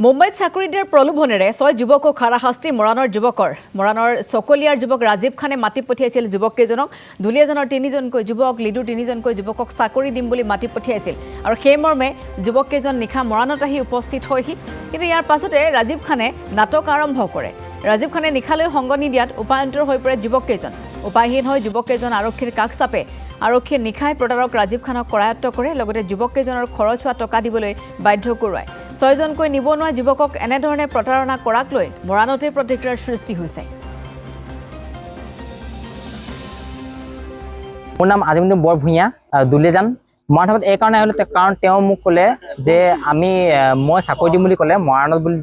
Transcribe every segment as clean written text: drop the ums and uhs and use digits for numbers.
মুম্বাইত চাকৰি দিয়াৰ প্ৰলোভনেৰে 6 যুৱকক হাৰাশাস্তি মৰাণৰ যুৱকৰ মৰাণৰ চকলিয়াৰ যুৱক ৰাজীৱ খানে মাতি পঠিয়াইছিল যুৱককেইজনক দুলিয়াজনৰ 3জনকৈ যুৱক লিডুৰ 3জনকৈ যুৱকক চাকৰি দিম বুলি মাতি পঠিয়াইছিল আৰু সেই মৰ্মে যুৱককেইজন নিশা মৰাণত আহি উপস্থিত হয়হি কিন্তু ইয়াৰ পাছতে ৰাজীৱ খানে নাটক আৰম্ভ কৰে ৰাজীৱ খানে নিখালৈ সংগ নিদিয়াত উপায়ন্তৰ হৈ পৰে যুৱককেইজন উপায়হীন হৈ যুৱককেইজন আৰক্ষীৰ কাষ চাপে আৰক্ষীয়ে নিখাই প্ৰতাৰক ৰাজীৱ খানক কৰায়ত্ব কৰে লগতে যুৱককেইজনৰ খৰচ হোৱা টকা দিবলৈ বাধ্য কৰোৱায় 6জনকৈ নিবনুৱা যুৱকক এনেধৰণে প্ৰতাৰণা কৰাক লৈ মৰাণতে প্ৰতিক্ৰিয়াৰ সৃষ্টি হৈছে মোৰ নাম আজিমুদ্দিন বৰভূঞা দুলিয়াজান মৰাণত এই কাৰণে আহিলোঁ কাৰণ তেওঁ মোক ক'লে যে মই চাকৰি দিম বুলি ক'লে মৰাণত বুলি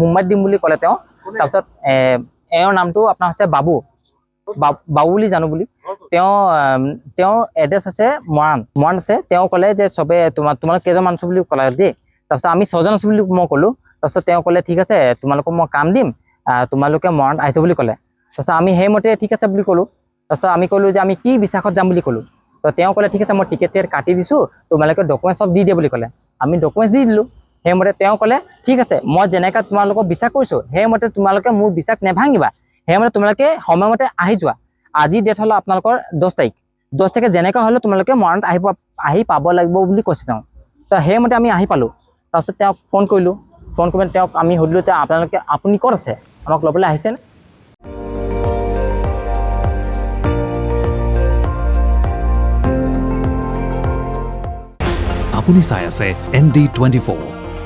মুম্বাইত দিম বুলি ক'লে তেওঁ তাৰপিছত এওঁৰ নামটো আপোনাৰ হৈছে বাবু বুলি জানো বুলি তেওঁ এড্ৰেছ আছে মৰাণ আছে তেওঁ ক'লে যে চবে তোমালোক কেইজন মানুহ বুলি ক'লে দেই তাৰপিছত আমি 6জন আছোঁ বুলি মই ক'লোঁ তাৰপিছত তেওঁ ক'লে ঠিক আছে তোমালোকক মই কাম দিম তোমালোকে মৰাণত আহিছে বুলি ক'লে তাৰপিছত আমি সেইমতে ঠিক আছে বুলি ক'লোঁ তাৰপিছত আমি ক'লোঁ যে আমি কি বিশাখত যাম বুলি ক'লোঁ তো তেওঁ ক'লে ঠিক আছে মই টিকেট চিকেট কাটি দিছোঁ তোমালোকে ডকুমেণ্টছ চব দি দিয়ে বুলি ক'লে আমি ডকুমেণ্টছ দি দিলোঁ সেইমতে তেওঁ ক'লে ঠিক আছে মই যেনেকৈ তোমালোকক বিশ্বাস কৰিছোঁ সেইমতে তোমালোকে মোৰ বিশ্বাস নেভাঙিবা সেইমতে তোমালোকে সময়মতে আহি যোৱা আজি ডেট হ'ল আপোনালোকৰ 10 তাৰিখে যেনেকৈ হ'লেও তোমালোকে মৰাণত আহি পাব লাগিব বুলি কৈছে তেওঁ তো সেইমতে আমি আহি পালোঁ তাৰপিছত তেওঁক ফোন কৰিলোঁ ফোন কৰি তেওঁক আমি সুধিলোঁ তেওঁ আপুনি ক'ত আছে আমাক ল'বলৈ আহিছেনে আপুনি চাই আছে ND24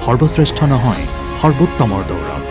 সৰ্বশ্ৰেষ্ঠ নহয় সৰ্বোত্তমৰ দৌৰ